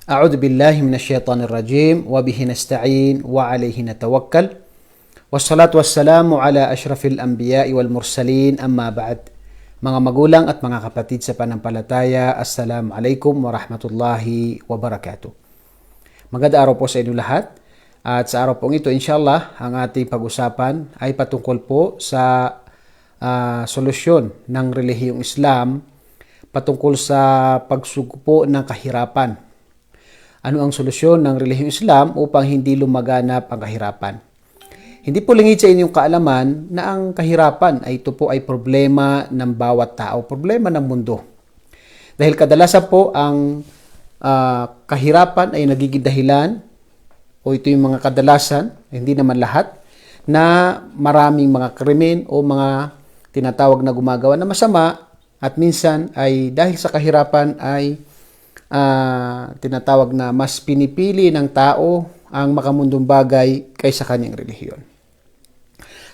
أعوذ بالله من الشيطان الرجيم وبه نستعين وعليه نتوكل والصلاة والسلام على أشرف الأنبياء والمرسلين أما بعد. Mga magulang at mga kapatid sa panampalataya, Assalamu alaikum warahmatullahi wabarakatuh. Magandang araw po sa inyo lahat. At sa araw pong ito, inshallah, ang ating pag-usapan ay patungkol po sa solusyon ng relihiyong Islam patungkol sa pagsugpo ng kahirapan. Ano ang solusyon ng relihiyong Islam upang hindi lumaganap ang kahirapan? Hindi po lingid sa inyong kaalaman na ang kahirapan ay ito po ay problema ng bawat tao, problema ng mundo. Dahil kadalasan po ang kahirapan ay nagiging dahilan, o ito yung mga kadalasan, hindi naman lahat, na maraming mga krimen o mga tinatawag na gumagawa na masama at minsan ay dahil sa kahirapan ay tinatawag na mas pinipili ng tao ang makamundong bagay kaysa kanyang relihiyon.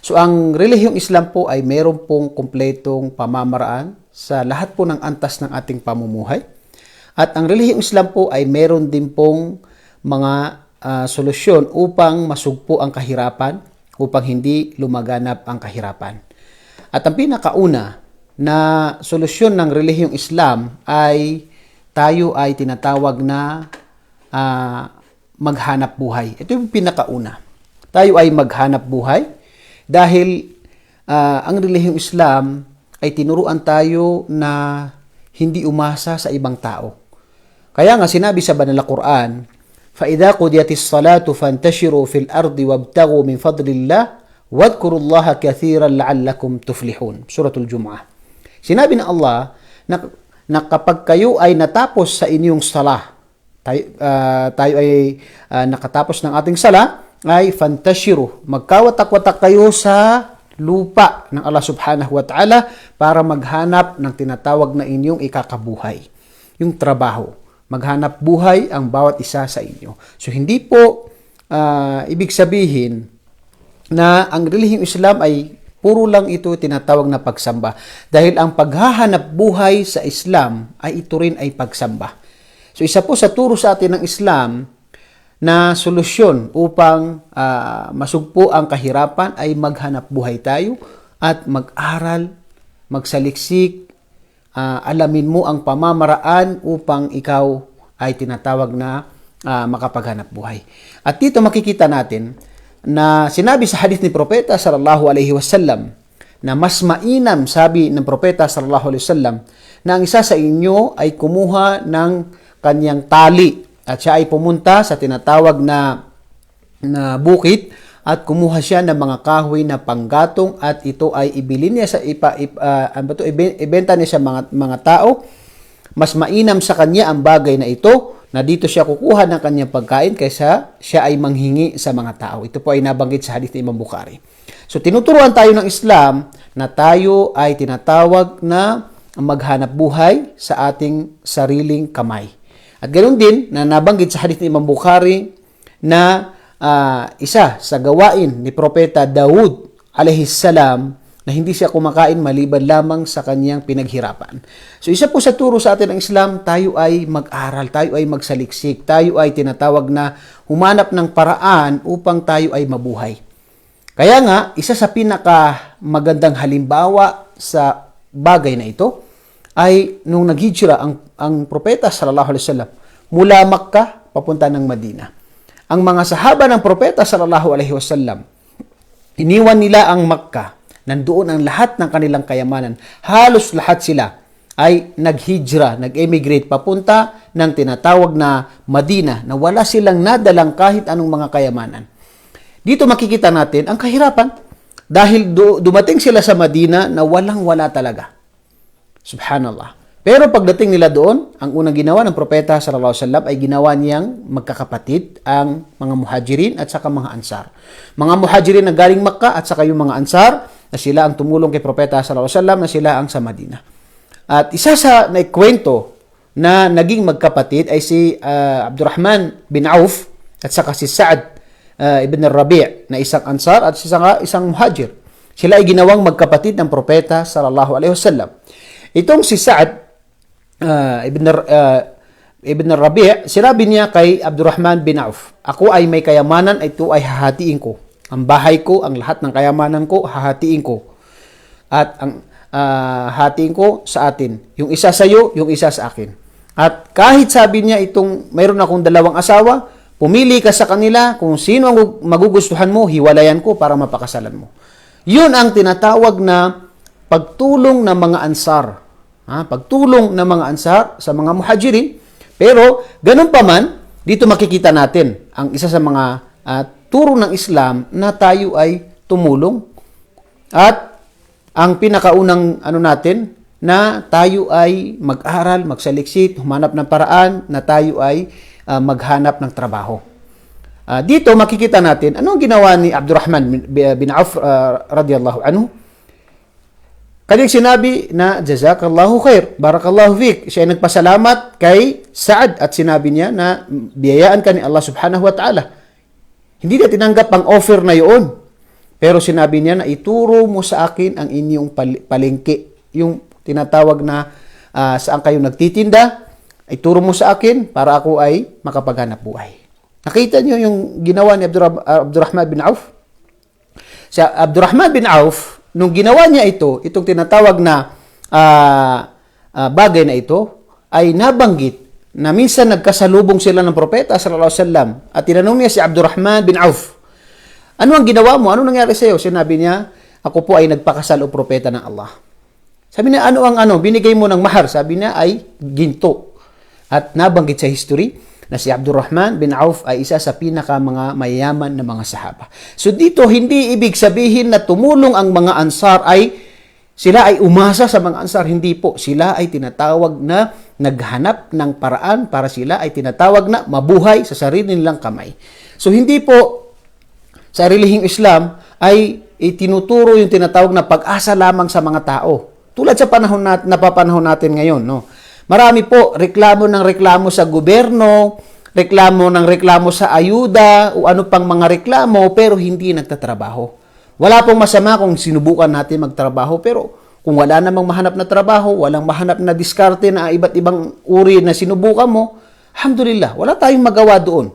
So ang relihiyong Islam po ay meron pong kumpletong pamamaraan sa lahat po ng antas ng ating pamumuhay. At ang relihiyong Islam po ay meron din pong mga solusyon upang masugpo ang kahirapan, upang hindi lumaganap ang kahirapan. At ang pinakauna na solusyon ng relihiyong Islam ay tayo ay tinatawag na maghanap buhay. Ito yung pinakauna. Tayo ay maghanap buhay dahil ang relihiyong Islam ay tinuruan tayo na hindi umasa sa ibang tao. Kaya nga sinabi sa Banal na Quran, فَإِذَا قُضِيَتِ الصَّلَاةُ فَانْتَشِرُوا فِي الْأَرْضِ وَابْتَغُوا مِنْ فَضْلِ اللَّهِ وَاذْكُرُوا اللَّهَ كَثِيرًا لَعَلَّكُمْ تُفْلِحُونَ. Suratul Jumu'ah. Sinabi ng Allah na kapag kayo ay natapos sa inyong salah, tayo ay nakatapos ng ating salah, ay fantashiru, magkawatak-watak kayo sa lupa ng Allah subhanahu wa ta'ala para maghanap ng tinatawag na inyong ikakabuhay, yung trabaho. Maghanap buhay ang bawat isa sa inyo. So hindi po ibig sabihin na ang relihiyong Islam ay puro lang ito tinatawag na pagsamba. Dahil ang paghahanap buhay sa Islam ay ito rin ay pagsamba. So isa po sa turo sa atin ng Islam na solusyon upang masugpo ang kahirapan ay maghanap buhay tayo at mag-aral, magsaliksik, alamin mo ang pamamaraan upang ikaw ay tinatawag na makapaghanap buhay. At dito makikita natin na sinabi sa hadith ni Propeta sallallahu alaihi wasallam na mas mainam, sabi ng Propeta sallallahu alaihi wasallam, na ang isa sa inyo ay kumuha ng kanyang tali at siya ay pumunta sa tinatawag na bukid at kumuha siya ng mga kahoy na panggatong at ito ay ibili niya sa ibenta niya sa mga tao. Mas mainam sa kanya ang bagay na ito na dito siya kukuha ng kanyang pagkain kaysa siya ay manghingi sa mga tao. Ito po ay nabanggit sa hadith ni Imam Bukhari. So tinuturuan tayo ng Islam na tayo ay tinatawag na maghanap buhay sa ating sariling kamay. At ganoon din na nabanggit sa hadith ni Imam Bukhari na isa sa gawain ni Propeta Daud alayhis salam na hindi siya kumakain maliban lamang sa kanyang pinaghirapan. So isa po sa turo sa atin ng Islam, tayo ay mag-aral, tayo ay magsaliksik, tayo ay tinatawag na humanap ng paraan upang tayo ay mabuhay. Kaya nga, isa sa pinakamagandang halimbawa sa bagay na ito ay nung naghijra ang Propeta sallallahu alaihi wasallam mula Makkah papunta ng Madina. Ang mga sahaba ng Propeta sallallahu alaihi wasallam, iniwan nila ang Makkah. Nandoon ang lahat ng kanilang kayamanan. Halos lahat sila ay naghijra, nag-emigrate papunta ng tinatawag na Madina na wala silang nadalang kahit anong mga kayamanan. Dito makikita natin ang kahirapan dahil dumating sila sa Madina na walang-wala talaga. Subhanallah. Pero pagdating nila doon, ang unang ginawa ng Propeta sallallahu alaihi wasallam ay ginawa niyang magkakapatid ang mga muhajirin at saka mga ansar. Mga muhajirin na galing Makkah at saka yung mga ansar na sila ang tumulong kay Propeta sallallahu alaihi wasallam na sila ang sa Madina. At isa sa naikwento na naging magkapatid ay si Abdurrahman bin Auf at saka si Sa'ad ibn al-Rabi' na isang ansar at isang muhajir. Sila ay ginawang magkapatid ng Propeta sallallahu alaihi wasallam. Itong si Sa'ad Ibn Rabi', sinabi niya kay Abdurrahman bin Auf, ako ay may kayamanan, ito ay hahatiin ko. Ang bahay ko, ang lahat ng kayamanan ko, hahatiin ko. At ang hatiin ko sa atin. Yung isa sa iyo, yung isa sa akin. At kahit sabi niya itong mayroon akong 2 asawa, pumili ka sa kanila kung sino ang magugustuhan mo, hiwalayan ko para mapakasalan mo. Yun ang tinatawag na pagtulong ng mga ansar. Pagtulong ng mga ansar sa mga muhajirin. Pero ganun pa man, dito makikita natin ang isa sa mga turo ng Islam na tayo ay tumulong. At ang pinakaunang natin na tayo ay mag-aral, magsaliksik, humanap ng paraan na tayo ay maghanap ng trabaho. Dito makikita natin anong ginawa ni Abdurrahman bin Auf radiyallahu anhu. Kanyang sinabi na jazakallahu khair, barakallahu fik. Siya ay nagpasalamat kay Sa'ad at sinabi niya na biyayaan ka ni Allah subhanahu wa ta'ala. Hindi niya tinanggap ang offer na yun. Pero sinabi niya na ituro mo sa akin ang inyong palengke. Yung tinatawag na saan kayo nagtitinda, ituro mo sa akin para ako ay makapaghanap buhay. Nakita niyo yung ginawa ni Abdurrahman bin Auf? Si Abdurrahman bin Auf, nung ginawa niya itong tinatawag na bagay na ito, ay nabanggit na minsan nagkasalubong sila ng propeta sallallahu alaihi wasallam at tinanong niya si Abdurrahman bin Auf, ano ang ginawa mo? Ano nangyari sa iyo? Sinabi niya, ako po ay nagpakasal o propeta ng Allah. Sabi niya, binigay mo ng mahar? Sabi niya ay ginto. At nabanggit sa history na si Abdurrahman bin Auf ay isa sa pinaka mga mayayaman na mga sahaba. So dito, hindi ibig sabihin na tumulong ang mga ansar sila ay umasa sa mga ansar. Hindi po. Sila ay tinatawag na naghanap ng paraan para sila ay tinatawag na mabuhay sa sarili nilang kamay. So hindi po sa relihiyong Islam ay itinuturo yung tinatawag na pag-asa lamang sa mga tao. Tulad sa panahon napapanahon natin ngayon, no? Marami po reklamo sa gobyerno, reklamo sa ayuda o ano pang mga reklamo pero hindi nagtatrabaho. Wala pong masama kung sinubukan natin magtrabaho pero kung wala namang mahanap na trabaho, walang mahanap na diskarte na iba't ibang uri na sinubukan mo, alhamdulillah, wala tayong magawa doon.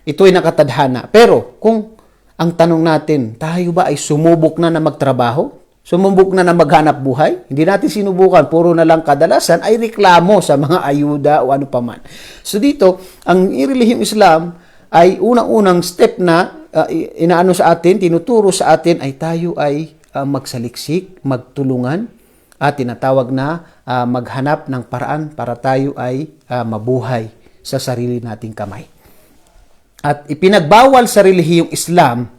Ito ay nakatadhana. Pero kung ang tanong natin, tayo ba ay sumubok na magtrabaho? Sumubok na maghanap buhay? Hindi natin sinubukan. Puro na lang kadalasan ay reklamo sa mga ayuda o ano paman. So dito, ang relihiyong Islam ay unang-unang step na inaano sa atin, tinuturo sa atin ay tayo ay magsaliksik, magtulungan at tinatawag na maghanap ng paraan para tayo ay mabuhay sa sarili nating kamay. At ipinagbawal sa relihiyong Islam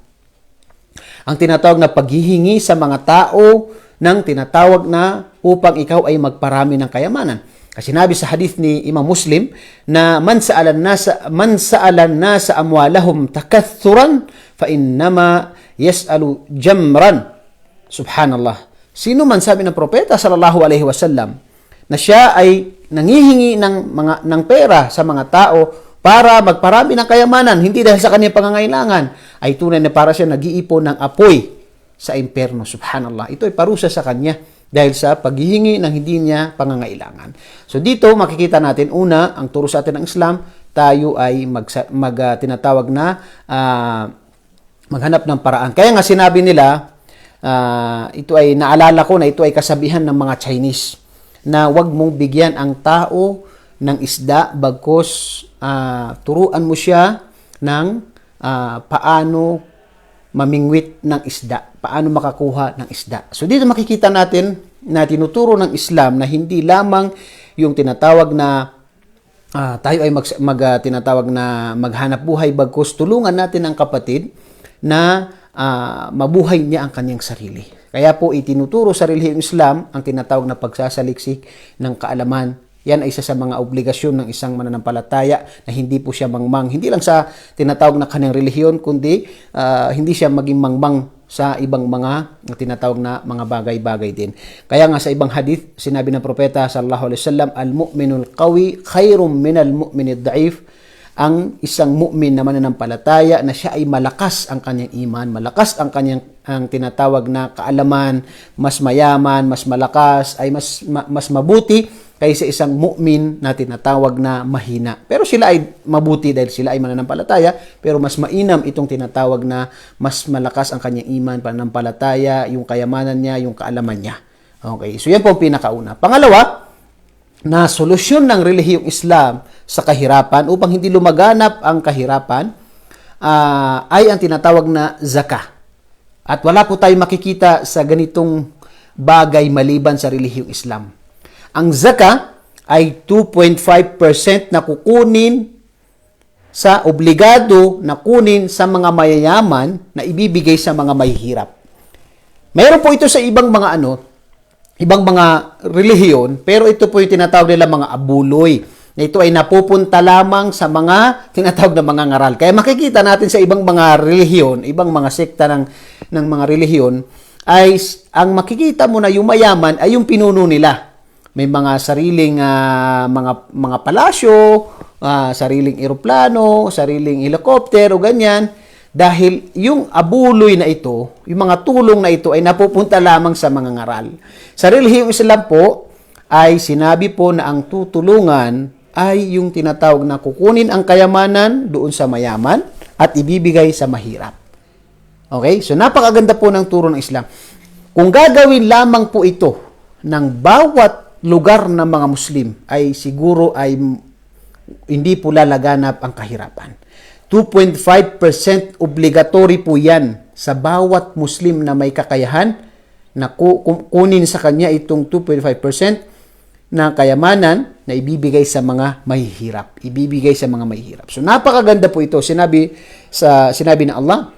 ang tinatawag na paghihingi sa mga tao ng tinatawag na upang ikaw ay magparami ng kayamanan. Kasi sinabi sa hadith ni Imam Muslim na man sa'alan nasa amwalahum takathuran fa innama yas'alu jamran. Subhanallah. Sino man, sabi ng propeta sallallahu alaihi wasallam na siya ay nangihingi ng pera sa mga tao para magparami ng kayamanan, hindi dahil sa kanyang pangangailangan, ay tunay na para siya nag-iipon ng apoy sa impyerno. Subhanallah. Ito ay parusa sa kanya dahil sa paghihingi ng hindi niya pangangailangan. So dito makikita natin, una, ang turo sa atin ng Islam, tayo ay tinatawag na maghanap ng paraan. Kaya nga sinabi nila, ito ay naalala ko na ito ay kasabihan ng mga Chinese na wag mong bigyan ang tao ng isda bagkus turuan mo siya ng paano mamingwit ng isda, paano makakuha ng isda. So dito makikita natin na tinuturo ng Islam na hindi lamang yung tinatawag na tayo ay tinatawag na maghanap buhay bagkus tulungan natin ang kapatid na mabuhay niya ang kanyang sarili. Kaya po itinuturo sa relihiyong Islam ang tinatawag na pagsasaliksik ng kaalaman. Yan ay isa sa mga obligasyon ng isang mananampalataya na hindi po siya mangmang. Hindi lang sa tinatawag na kanyang relihiyon, kundi hindi siya maging mangmang sa ibang mga tinatawag na mga bagay-bagay din. Kaya nga sa ibang hadith, sinabi ng propeta sallallahu alaihi wasallam, al-mu'minul qawi khairum minal mu'minid da'if. Ang isang mu'min na mananampalataya na siya ay malakas ang kanyang iman, malakas ang tinatawag na kaalaman, mas mayaman, mas malakas, ay mas mabuti kaysa isang mu'min na tinatawag na mahina. Pero sila ay mabuti dahil sila ay mananampalataya, pero mas mainam itong tinatawag na mas malakas ang kanyang iman, pananampalataya, yung kayamanan niya, yung kaalaman niya. Okay, so yan po ang pinakauna. Pangalawa, na solusyon ng relihiyong Islam sa kahirapan upang hindi lumaganap ang kahirapan ay ang tinatawag na zakah. At wala po tayong makikita sa ganitong bagay maliban sa relihiyong Islam. Ang zakah ay 2.5% na kukunin sa obligado na kunin sa mga mayayaman na ibibigay sa mga mahihirap. Mayroon po ito sa ibang mga relihiyon, pero ito po yung tinatawag nila mga abuloy. Na ito ay napupunta lamang sa mga tinatawag na mga ngaral. Kaya makikita natin sa ibang mga relihiyon, ibang mga sekta ng mga relihiyon, ay ang makikita mo na yung mayaman ay yung pinuno nila. May mga sariling mga palasyo, sariling eroplano, sariling helicopter o ganyan. Dahil yung abuloy na ito, yung mga tulong na ito ay napupunta lamang sa mga ngaral. Sa relihiyong Islam po, ay sinabi po na ang tutulungan ay yung tinatawag na kukunin ang kayamanan doon sa mayaman at ibibigay sa mahirap. Okay? So napakaganda po ng turo ng Islam. Kung gagawin lamang po ito ng bawat lugar ng mga Muslim, ay siguro ay hindi po lalaganap ang kahirapan. 2.5% obligatory po yan sa bawat Muslim na may kakayahan na kunin sa kanya itong 2.5% na kayamanan na ibibigay sa mga mahihirap. Ibibigay sa mga mahihirap. So napakaganda po ito. Sinabi ng Allah,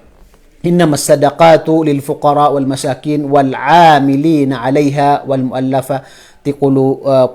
innamas sadaqatu lil fuqara wal masakin wal 'amilina 'alayha wal mu'allafati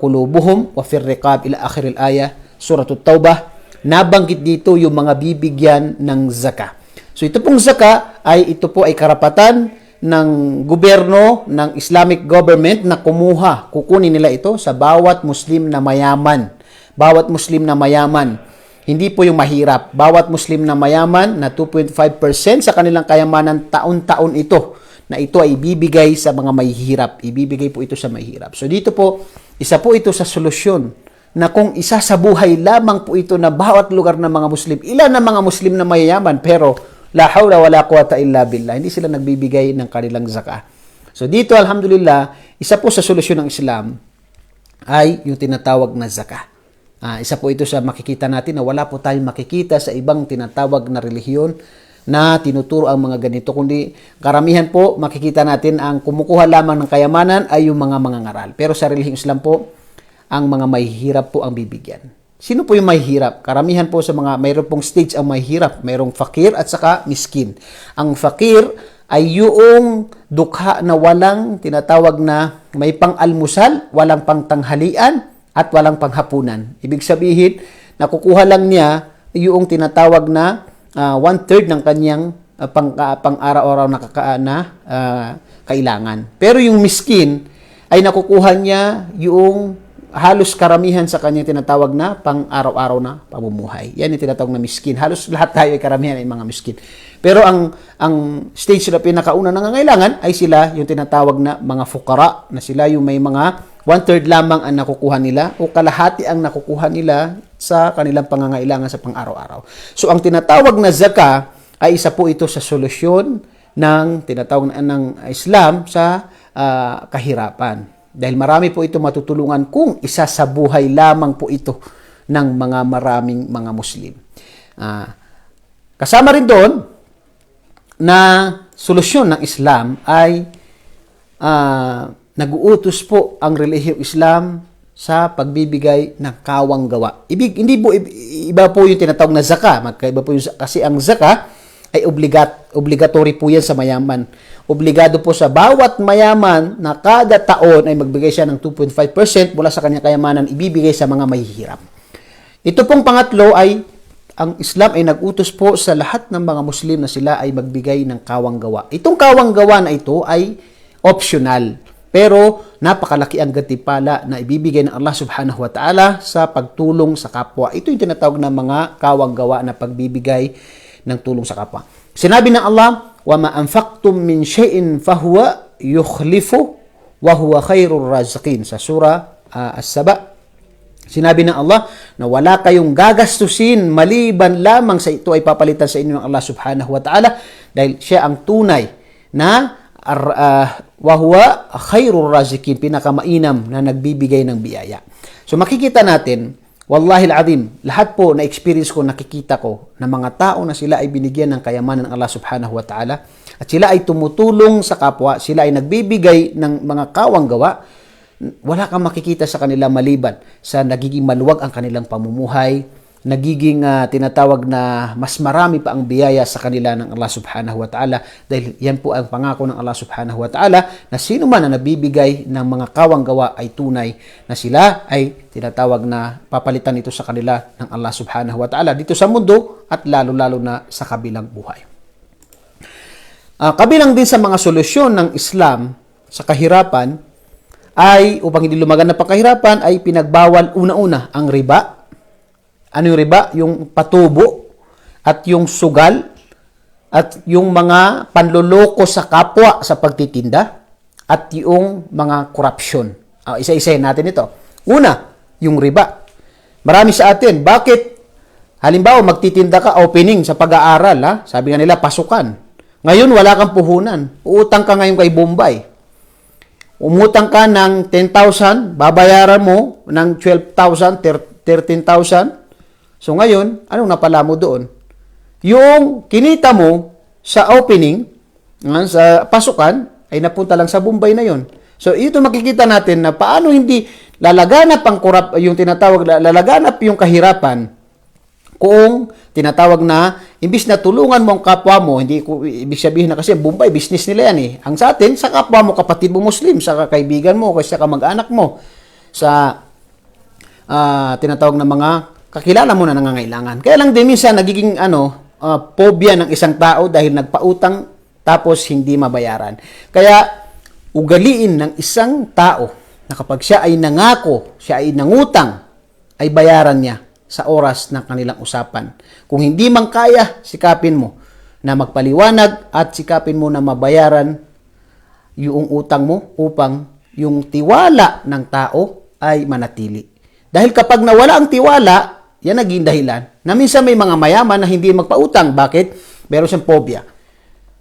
qulubuhum wa fir riqab ila akhir al-aya, suratul Taubah. Nabanggit dito yung mga bibigyan ng zakah. So ito pong zakah ito po ay karapatan ng gobyerno, ng Islamic government na kukunin nila ito sa bawat Muslim na mayaman. Bawat Muslim na mayaman. Hindi po yung mahirap. Bawat Muslim na mayaman na 2.5% sa kanilang kayamanan taon-taon ito. Na ito ay ibibigay sa mga mahihirap. Ibibigay po ito sa mahihirap. So dito po, isa po ito sa solusyon na kung isa sa buhay lamang po ito na bawat lugar ng mga Muslim, ilan na mga Muslim na mayayaman, pero la hawla wala quwata illa billah, hindi sila nagbibigay ng kanilang zakah. So dito, alhamdulillah, isa po sa solusyon ng Islam ay yung tinatawag na zakah. Isa po ito sa makikita natin na wala po tayong makikita sa ibang tinatawag na relihiyon na tinuturo ang mga ganito, kundi karamihan po makikita natin ang kumukuha lamang ng kayamanan ay yung mga ngaral. Pero sa relihiyong Islam po, ang mga mahihirap po ang bibigyan. Sino po yung mahihirap? Karamihan po sa mayroon pong stage ang mahihirap. Mayroong fakir at saka miskin. Ang fakir ay yung dukha na walang tinatawag na may pang-almusal, walang pang-tanghalian, at walang panghapunan. Ibig sabihin, nakukuha lang niya yung tinatawag na 1/3 ng kanyang pang-araw-araw na kailangan. Pero yung miskin ay nakukuha niya yung halos karamihan sa kanya tinatawag na pang-araw-araw na pamumuhay. Yan yung tinatawag na miskin. Halos lahat tayo ay karamihan ay mga miskin. Pero ang stage na pinakauna nangangailangan ay sila yung tinatawag na mga fukara, na sila yung may mga 1/3 lamang ang nakukuha nila o kalahati ang nakukuha nila sa kanilang pangangailangan sa pang-araw-araw. So ang tinatawag na zakah ay isa po ito sa solusyon ng tinatawag ng Islam sa kahirapan. Dahil marami po ito matutulungan kung isa sa buhay lamang po ito ng mga maraming mga Muslim. Kasama rin doon na solusyon ng Islam ay nag-uutos po ang relihiyong Islam sa pagbibigay ng kawang gawa. Hindi po iba po yung tinatawag na zakah. Magkaiba po yung kasi ang zakah ay obligatory po yan sa mayaman. Obligado po sa bawat mayaman na kada taon ay magbigay siya ng 2.5% mula sa kanyang kayamanan ibibigay sa mga mahihirap. Ito pong pangatlo ay ang Islam ay nag-utos po sa lahat ng mga Muslim na sila ay magbigay ng kawang gawa. Itong kawang gawa na ito ay optional. Pero napakalaki ang gantimpala na ibibigay ng Allah subhanahu wa ta'ala sa pagtulong sa kapwa. Ito yung tinatawag na mga kawang gawa na pagbibigay ng tulong sa kapwa. Sinabi ng Allah, وَمَا أَنْفَقْتُم مِّن شَيْءٍ فَهُوَ يُخْلِفُهُ وَهُوَ خَيْرُ الرَّازِقِينَ sa surah As-Saba, Sinabi ng Allah na wala kayong gagastusin maliban lamang sa ito ay papalitan sa inyo ng Allah subhanahu wa ta'ala dahil siya ang tunay na wa huwa khairur razikin, pinakamainam na nagbibigay ng biyaya. So makikita natin, wallahi al-azim, lahat po na experience ko, nakikita ko na mga tao na sila ay binigyan ng kayamanan ng Allah subhanahu wa ta'ala at sila ay tumutulong sa kapwa, sila ay nagbibigay ng mga kawang gawa, wala kang makikita sa kanila maliban sa nagiging maluwag ang kanilang pamumuhay, nagiging tinatawag na mas marami pa ang biyaya sa kanila ng Allah subhanahu wa ta'ala dahil yan po ang pangako ng Allah subhanahu wa ta'ala na sino man na nabibigay ng mga kawang gawa ay tunay na sila ay tinatawag na papalitan ito sa kanila ng Allah subhanahu wa ta'ala dito sa mundo at lalo-lalo na sa kabilang buhay. Kabilang din sa mga solusyon ng Islam sa kahirapan ay upang hindi lumagan na pagkahirapan ay pinagbawal una-una ang riba. Ano yung riba? Yung patubo at yung sugal at yung mga panloloko sa kapwa sa pagtitinda at yung mga korupsyon. Isa-isahin natin ito. Una, yung riba. Marami sa atin, bakit halimbawa magtitinda ka opening sa pag-aaral, ha? Sabi nga nila pasukan. Ngayon wala kang puhunan. Uutang ka ngayon kay Bombay. Umutang ka ng 10,000, babayaran mo ng 12,000, 13,000. So ngayon, anong napala mo doon? Yung kinita mo sa opening, sa pasukan, ay napunta lang sa Bombay na yon. So ito makikita natin na paano hindi lalaganap ang yung tinatawag, lalaganap yung kahirapan kung tinatawag na, imbis na tulungan mo ang kapwa mo, hindi ko ibig sabihin na kasi Bombay, business nila yan eh. Ang sa atin, sa kapwa mo, kapatid mo Muslim, sa kaibigan mo, kasi sa kamag-anak mo, sa tinatawag na mga kakilala mo na nangangailangan. Kaya lang din minsan nagiging phobia ng isang tao dahil nagpautang tapos hindi mabayaran. Kaya ugaliin ng isang tao na kapag siya ay nangako, siya ay nangutang, ay bayaran niya sa oras ng kanilang usapan. Kung hindi man kaya, sikapin mo na magpaliwanag at sikapin mo na mabayaran yung utang mo upang yung tiwala ng tao ay manatili. Dahil kapag nawala ang tiwala, yan naging dahilan na minsan may mga mayaman na hindi magpautang. Bakit? Meron siyang phobia.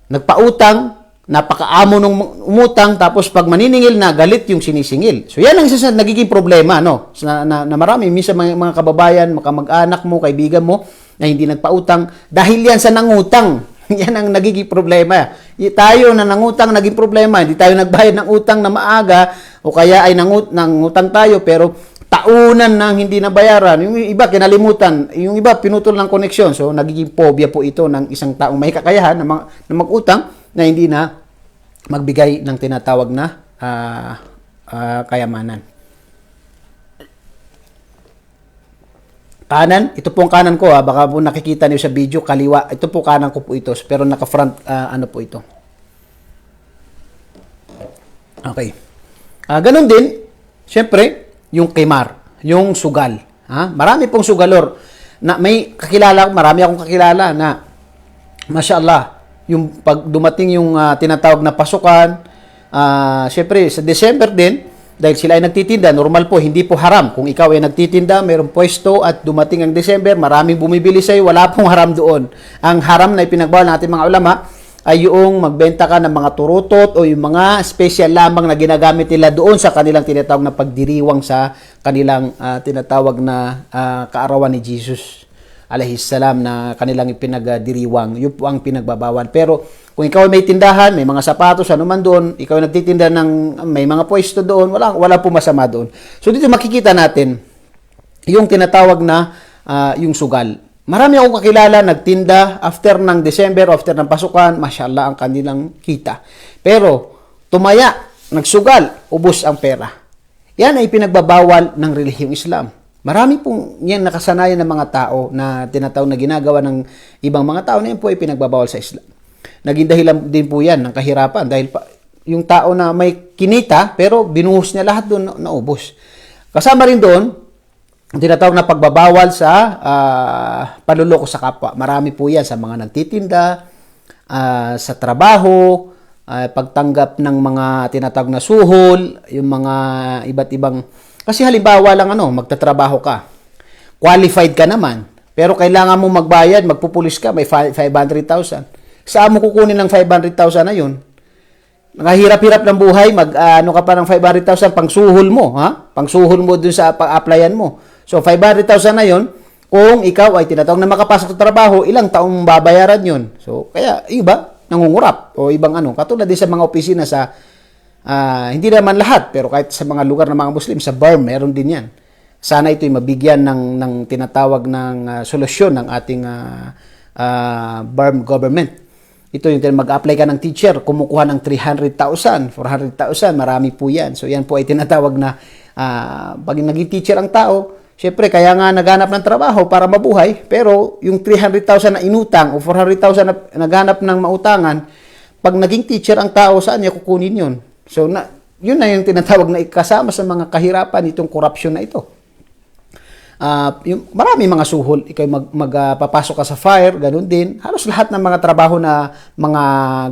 Nagpautang, napakaamo nung umutang, tapos pag maniningil na, galit yung sinisingil. So yan ang isa sa nagiging problema, no? Na marami, minsan mga kababayan, mag-anak mo, kaibigan mo, na hindi nagpautang, dahil yan sa nangutang. Yan ang nagiging problema. Tayo na nangutang, naging problema. Hindi tayo nagbayad ng utang na maaga, o kaya ay nangutang tayo, pero taunan nang hindi nabayaran. Yung iba kinalimutan, yung iba pinutol ng koneksyon. So nagiging phobia po ito ng isang taong may kakayahan na mag-utang na hindi na magbigay ng tinatawag na kayamanan. Kanan, ito po ang kanan ko, baka po nakikita niyo sa video, kaliwa. Ito po kanan ko po ito, pero naka-front ano po ito. Okay. Ganun din, syempre, yung kimar, yung sugal. Marami pong sugalor. Na may kakilala, marami akong kakilala na mashallah, yung pag dumating yung tinatawag na pasukan, syempre sa December din, dahil sila ay nagtitinda, normal po, hindi po haram. Kung ikaw ay nagtitinda, mayroong pwesto at dumating ang December, maraming bumibili sa'yo, wala pong haram doon. Ang haram na ipinagbawal natin mga ulama, ay yung magbenta ka ng mga turutot o yung mga special lamang na ginagamit nila doon sa kanilang tinatawag na pagdiriwang sa kanilang tinatawag na kaarawan ni Jesus alayhisalam na kanilang ipinagdiriwang. Yun po ang pinagbabawal. Pero kung ikaw may tindahan, may mga sapatos, ano man doon, ikaw nagtitinda ng may mga pwesto doon, wala po masama doon. So dito makikita natin yung tinatawag na yung sugal. Marami akong kakilala, nagtinda, after ng December, after ng pasukan, mashallah ang kanilang kita. Pero, tumaya, nagsugal, ubos ang pera. Yan ay pinagbabawal ng relihiyong Islam. Marami pong yan nakasanayan ng mga tao na tinatawag na ginagawa ng ibang mga tao na yan po ay pinagbabawal sa Islam. Naging dahilan din po yan ng kahirapan dahil yung tao na may kinita, pero binuhos niya lahat doon, naubos. Kasama rin doon, ang tinatawag na pagbabawal sa panluloko sa kapwa. Marami po yan sa mga nagtitinda, sa trabaho, pagtanggap ng mga tinatawag na suhol, yung mga iba't ibang Kasi halimbawa lang magtatrabaho ka. Qualified ka naman, pero kailangan mo magbayad, magpupulis ka, may 500,000. Saan mo kukunin ng 500,000 na yun? Nakahirap-hirap ng buhay, ano ka pa ng 500,000 pangsuhol mo, ha? Pangsuhol mo dun sa pang-applyan mo. So 500,000 na yun, kung ikaw ay tinatawag na makapasok sa trabaho, ilang taong babayaran yun? So kaya iba nangungurap o ibang katulad din sa mga opisina sa hindi naman lahat, pero kahit sa mga lugar ng mga Muslim, sa BARM, meron din yan. Sana ito'y mabigyan ng tinatawag ng solusyon ng ating BARM government. Ito yung mag-apply ka ng teacher, kumukuha ng 300,000, 400,000, marami po yan. So yan po ay tinatawag na pag naging teacher ang tao, syempre kaya nga naghanap ng trabaho para mabuhay, pero yung 300,000 na inutang o 400,000 na naghanap ng mautangan, pag naging teacher ang tao, saan niya kukunin yun? So yun na yung tinatawag na ikasama sa mga kahirapan itong corruption na ito. Yung marami mga suhol, ikaw magpapasok ka sa fire, ganun din. Halos lahat ng mga trabaho na mga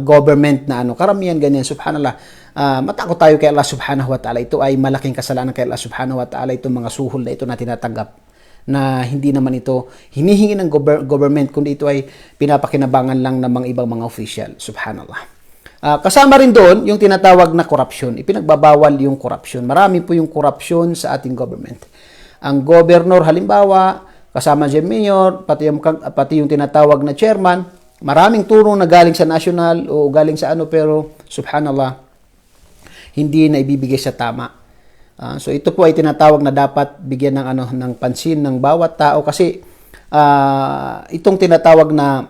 government na karamihan ganyan, subhanallah. Matakot tayo kay Allah subhanahu wa ta'ala. Ito ay malaking kasalanan kay Allah subhanahu wa ta'ala, itong mga suhol na ito na tinatanggap. Na hindi naman ito hinihingi ng government, kundi ito ay pinapakinabangan lang ng mga ibang mga official, subhanallah. Kasama rin doon yung tinatawag na corruption. Ipinagbabawal yung corruption. Marami po yung corruption sa ating government. Ang governor halimbawa, kasama dyan mayor, pati yung tinatawag na chairman, maraming tulong na galing sa national o galing sa pero subhanallah, hindi na ibibigay sa tama. So ito po ay tinatawag na dapat bigyan ng pansin ng bawat tao kasi itong tinatawag na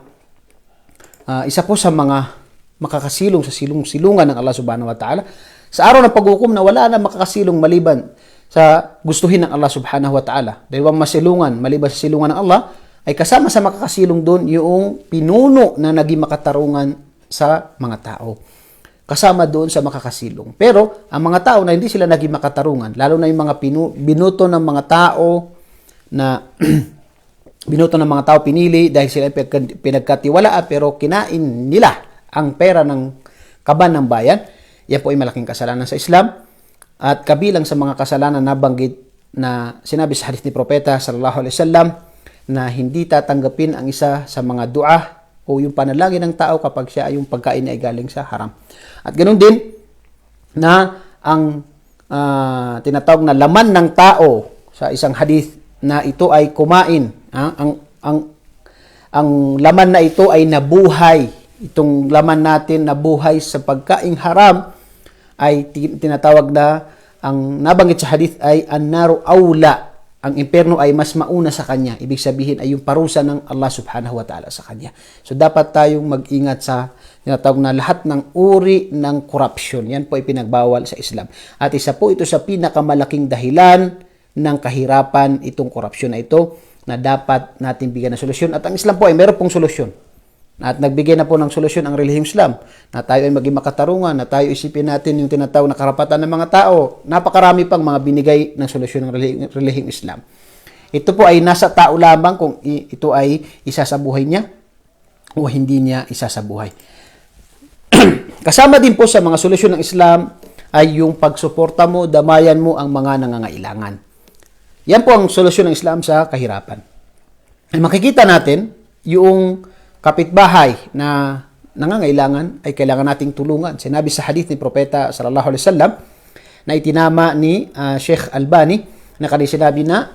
isa po sa mga makakasilong sa silungan ng Allah subhanahu wa ta'ala. Sa araw ng paghukom na wala na makakasilong maliban sa gustuhin ng Allah subhanahu wa ta'ala. Dalawang masilungan, maliban sa silungan ng Allah, ay kasama sa makakasilong doon yung pinuno na naging makatarungan sa mga tao. Kasama doon sa makakasilong. Pero, ang mga tao na hindi sila naging makatarungan, lalo na yung mga binuto ng mga tao na binuto ng mga tao pinili dahil sila pinagkatiwalaan pero kinain nila ang pera ng kaban ng bayan, yan po ay malaking kasalanan sa Islam. At kabilang sa mga kasalanan na banggit na sinabi sa hadith ni Propeta sallallahu alaihi wasallam na hindi tatanggapin ang isa sa mga dua o yung panalangin ng tao kapag siya ay yung pagkain niya ay galing sa haram. At ganoon din na ang tinatawag na laman ng tao sa isang hadith na ito ay kumain. Ang laman na ito ay nabuhay. Itong laman natin nabuhay sa pagkaing haram ay tinatawag na ang nabanggit sa hadith ay an-naru awla. Ang impyerno ay mas mauna sa kanya. Ibig sabihin ay yung parusa ng Allah subhanahu wa ta'ala sa kanya. So dapat tayong mag-ingat sa tinatawag na lahat ng uri ng corruption. Yan po ay pinagbawal sa Islam. At isa po ito sa pinakamalaking dahilan ng kahirapan itong corruption na ito na dapat natin bigyan ng solusyon. At ang Islam po ay meron pong solusyon. At nagbigay na po ng solusyon ang relihiyong Islam na tayo ay maging makatarungan, na tayo isipin natin yung tinatawag na karapatan ng mga tao. Napakarami pang mga binigay ng solusyon ng relihiyong Islam. Ito po ay nasa tao lamang kung ito ay isa sa buhay niya o hindi niya isa sa buhay. Kasama din po sa mga solusyon ng Islam ay yung pagsuporta mo, damayan mo ang mga nangangailangan. Yan po ang solusyon ng Islam sa kahirapan. Ay makikita natin yung kapitbahay na nangangailangan ay kailangan nating tulungan. Sinabi sa hadith ni Propeta sallallahu alaihi wasallam na itinama ni Sheikh Albani na kanina sinabi na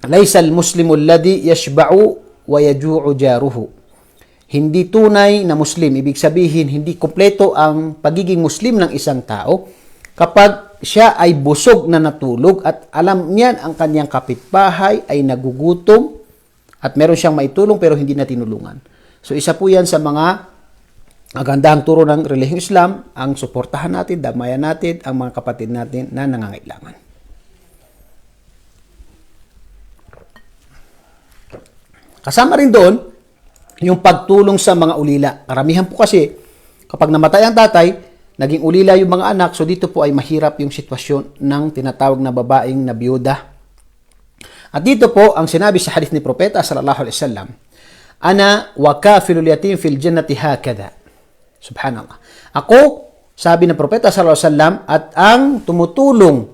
laysa al-muslimu alladhi yashba'u wa yaju'u jaruhu. Hindi tunay na Muslim, ibig sabihin hindi kumpleto ang pagiging Muslim ng isang tao kapag siya ay busog na natulog at alam niyan ang kanyang kapitbahay ay nagugutom at meron siyang maitulong pero hindi na tinulungan. So isa po yan sa mga magandang turo ng relihiyong Islam, ang suportahan natin, damayan natin ang mga kapatid natin na nangangailangan. Kasama rin doon yung pagtulong sa mga ulila. Karamihan po kasi kapag namatay ang tatay, naging ulila yung mga anak, so dito po ay mahirap yung sitwasyon ng tinatawag na babaeng na biyuda. At dito po, ang sinabi sa hadith ni Propeta sallallahu alaihi wasallam, ana wa kafilul yatim fil jannati hakadha. Subhanallah. Ako, sabi ng Propeta sallallahu alaihi wasallam, at ang tumutulong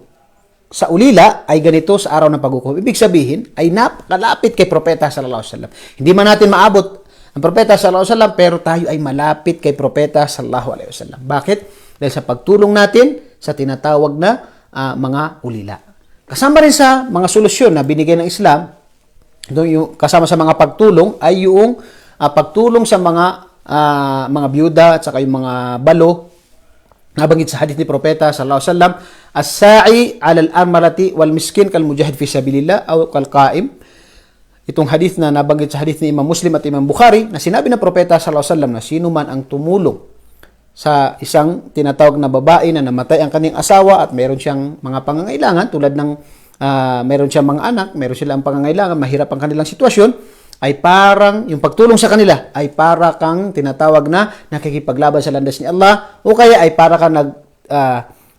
sa ulila ay ganito sa araw ng paghukom. Ibig sabihin ay napakalapit kay Propeta sallallahu alaihi wasallam. Hindi man natin maabot ang Propeta sallallahu alaihi wasallam, pero tayo ay malapit kay Propeta sallallahu alaihi wasallam. Bakit? Dahil sa pagtulong natin sa tinatawag na mga ulila. Kasama rin sa mga solusyon na binigay ng Islam, yung kasama sa mga pagtulong ay yung pagtulong sa mga byuda at saka yung mga balo. Nabanggit sa hadith ni Propeta sallallahu alaihi wasallam, as-sa'i 'alal armalati wal miskin kal mujahid fi sabilillah aw kal qa'im. Itong hadith na nabanggit sa hadith ni Imam Muslim at Imam Bukhari, na sinabi ng Propeta sallallahu alaihi wasallam na sino man ang tumulong sa isang tinatawag na babae na namatay ang kanyang asawa at meron siyang mga pangangailangan tulad ng meron siyang mga anak, meron silang pangangailangan, mahirap ang kanilang sitwasyon, ay parang, yung pagtulong sa kanila, ay para kang tinatawag na nakikipaglaban sa landas ni Allah, o kaya ay para kang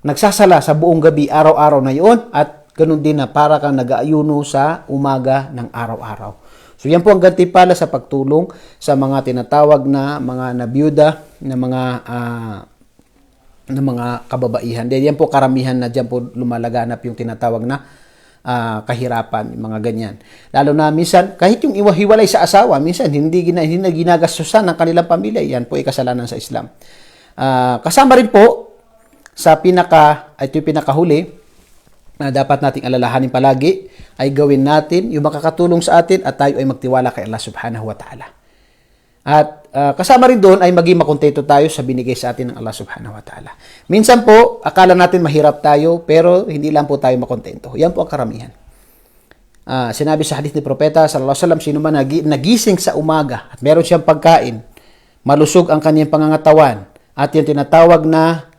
nagsasala sa buong gabi, araw-araw na yun, at ganun din na para kang nag-aayuno sa umaga ng araw-araw. So yan po ang gantimpala sa pagtulong sa mga tinatawag na mga nabiyuda, na mga kababaihan. Yan po karamihan na dyan po lumalaganap yung tinatawag na kahirapan, mga ganyan. Lalo na minsan, kahit yung iwahiwalay sa asawa, minsan hindi na ginagastusan ng kanilang pamilya. Yan po ay kasalanan sa Islam. Kasama rin po sa ito yung pinakahuli na dapat nating alalahanin palagi, ay gawin natin yung makakatulong sa atin at tayo ay magtiwala kay Allah subhanahu wa ta'ala. At kasama rin doon ay maging makontento tayo sa binigay sa atin ng Allah subhanahu wa ta'ala. Minsan po, akala natin mahirap tayo, pero hindi lang po tayo makontento. Yan po ang karamihan. Sinabi sa hadith ni Propeta sallallahu alaihi wasallam, sino man nagising sa umaga at meron siyang pagkain, malusog ang kanyang pangangatawan, at yung tinatawag na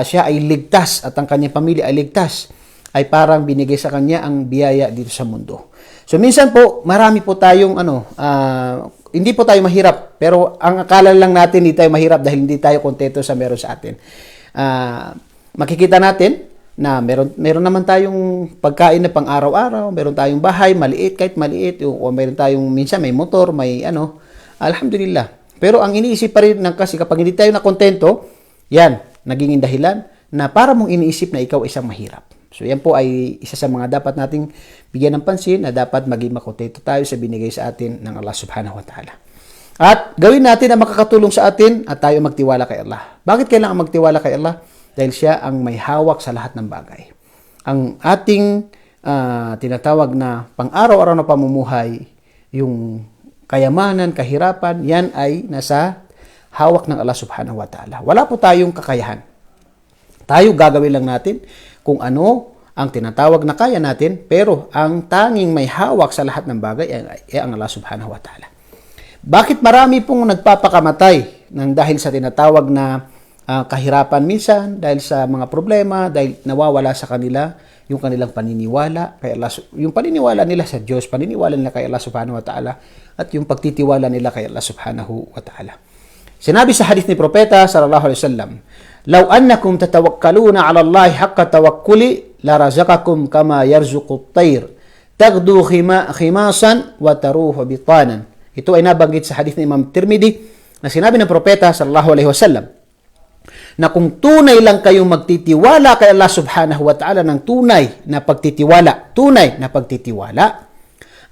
siya ay ligtas at ang kanyang pamilya ay ligtas, ay parang binigay sa kanya ang biyaya dito sa mundo. So minsan po, marami po tayong hindi po tayo mahirap, pero ang akala lang natin hindi tayo mahirap dahil hindi tayo kontento sa meron sa atin. Makikita natin na meron naman tayong pagkain na pang araw-araw, meron tayong bahay, maliit, kahit maliit, o meron tayong minsan may motor, may alhamdulillah. Pero ang iniisip pa rin kasi kapag hindi tayo nakontento, yan, naging dahilan na para mong iniisip na ikaw isang mahirap. So yan po ay isa sa mga dapat nating bigyan ng pansin, na dapat maging makontento tayo sa binigay sa atin ng Allah subhanahu wa ta'ala. At gawin natin ang makakatulong sa atin at tayo magtiwala kay Allah. Bakit kailangan magtiwala kay Allah? Dahil siya ang may hawak sa lahat ng bagay. Ang ating tinatawag na pang-araw-araw na pamumuhay, yung kayamanan, kahirapan, yan ay nasa hawak ng Allah subhanahu wa ta'ala. Wala po tayong kakayahan. Tayo gagawin lang natin kung ano ang tinatawag na kaya natin, pero ang tanging may hawak sa lahat ng bagay ay ang Allah subhanahu wa ta'ala. Bakit marami pong nagpapakamatay dahil sa tinatawag na kahirapan minsan, dahil sa mga problema, dahil nawawala sa kanila yung kanilang paniniwala kay Allah, yung paniniwala nila sa Diyos, paniniwala nila kay Allah subhanahu wa ta'ala, at yung pagtitiwala nila kay Allah subhanahu wa ta'ala. Sinabi sa hadith ni Propeta sallallahu alaihi wasallam, "Law annakum tatawakkaluna 'ala Allah haqqa tawakkuli la razaqakum kama yarzuqut tayr taghdu khimasan wa taruhu bitanan." Ito ay nabanggit sa hadith ni Imam Tirmidhi, na sinabi ng Propeta sallallahu alaihi wasallam na kung tunay lang kayong magtitiwala kay Allah subhanahu wa ta'ala ng tunay na pagtitiwala,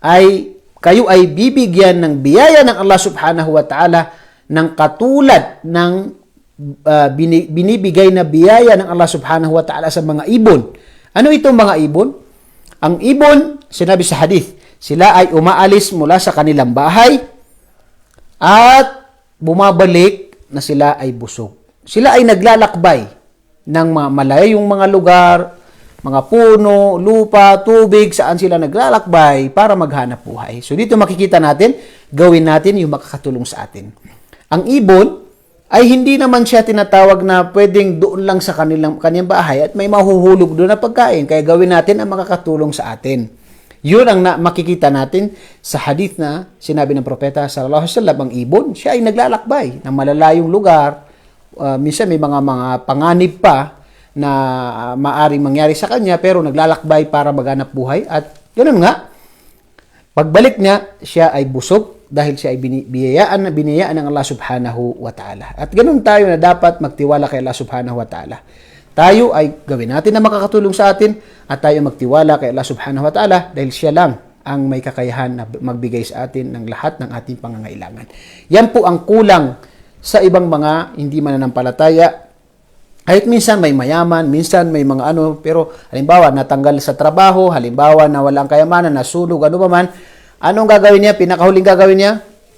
ay kayo ay bibigyan ng biyaya ng Allah subhanahu wa ta'ala ng katulad ng binibigay na biyaya ng Allah subhanahu wa ta'ala sa mga ibon. Ano itong mga ibon? Ang ibon, sinabi sa hadith, sila ay umaalis mula sa kanilang bahay at bumabalik na sila ay busog. Sila ay naglalakbay ng mga malayong mga lugar, mga puno, lupa, tubig, saan sila naglalakbay para maghanap buhay. So dito makikita natin, gawin natin yung makakatulong sa atin. Ang ibon ay hindi naman siya tinatawag na pwedeng doon lang sa kanyang bahay at may mahuhulog doon na pagkain. Kaya gawin natin ang makakatulong sa atin. Yun ang makikita natin sa hadith na sinabi ng Propeta sallallahu alaihi wasallam, ang ibon, siya ay naglalakbay ng malalayong lugar. Minsan may mga panganib pa na maaring mangyari sa kanya, pero naglalakbay para maghanap buhay. At ganoon nga, pagbalik niya, siya ay busog dahil siya ay biniyayaan ng Allah subhanahu wa ta'ala. At ganoon tayo na dapat magtiwala kay Allah subhanahu wa ta'ala. tayo ay gawin natin na makakatulong sa atin at tayo magtiwala kay Allah subhanahu wa ta'ala dahil siya lang ang may kakayahan na magbigay sa atin ng lahat ng ating pangangailangan. Yan po ang kulang sa ibang mga hindi mananampalataya. Kahit minsan may mayaman, minsan may mga pero halimbawa natanggal sa trabaho, halimbawa na walang kayamanan, nasunog, ano ba man, anong gagawin niya? Pinakahuling gagawin niya?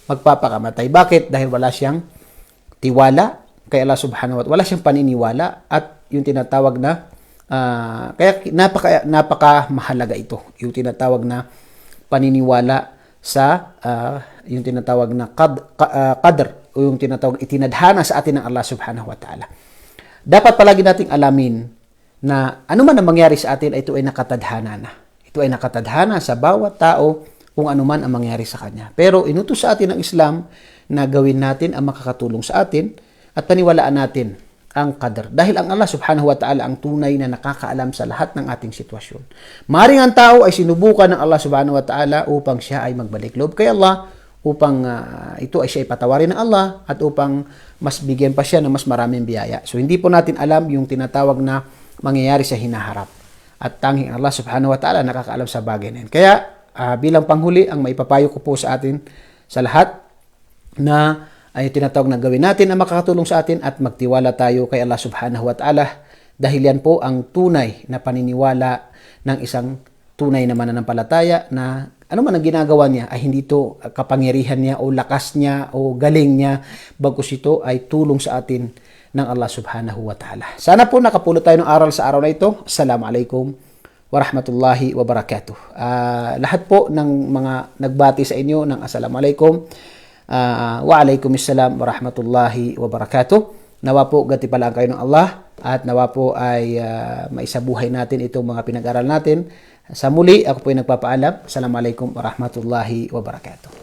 Magpapakamatay. Bakit? Dahil wala siyang tiwala kay Allah subhanahu wa ta'ala, wala siyang paniniwala at yung tinatawag na kaya napaka mahalaga ito, yung tinatawag na paniniwala sa yung tinatawag na qadr o yung tinatawag itinadhana sa atin ng Allah subhanahu wa ta'ala. Dapat palagi nating alamin na ano man ang mangyari sa atin, ito ay nakatadhana na. Ito ay nakatadhana sa bawat tao kung ano man ang mangyari sa kanya. Pero inutos sa atin ng Islam na gawin natin ang makakatulong sa atin at paniwalaan natin ang qadr. Dahil ang Allah subhanahu wa ta'ala ang tunay na nakakaalam sa lahat ng ating sitwasyon. Maring ang tao ay sinubukan ng Allah subhanahu wa ta'ala upang siya ay magbalik loob kay Allah, upang ito ay siya ay patawarin ng Allah at upang mas bigyan pa siya ng mas maraming biyaya. So hindi po natin alam yung tinatawag na mangyayari sa hinaharap. At tanging Allah subhanahu wa ta'ala nakakaalam sa bagay na yan. Kaya bilang panghuli, ang maipapayo ko po sa atin sa lahat na ay tinatawag na gawin natin ang makakatulong sa atin at magtiwala tayo kay Allah subhanahu wa ta'ala dahil yan po ang tunay na paniniwala ng isang tunay na mananampalataya na ano man ang ginagawa niya ay hindi ito kapangyarihan niya o lakas niya o galing niya, bagkus ito ay tulong sa atin ng Allah subhanahu wa ta'ala. Sana po nakapulot tayo ng aral sa araw na ito. Assalamualaikum warahmatullahi wabarakatuh. Lahat po ng mga nagbati sa inyo ng assalamualaikum, waalaikumsalam warahmatullahi wabarakatuh. Nawa po gatipalaan kayo ng Allah at nawa po ay maisabuhay natin itong mga pinag-aral natin. Sa muli, ako po ay nagpapaalam. Assalamualaikum warahmatullahi wabarakatuh.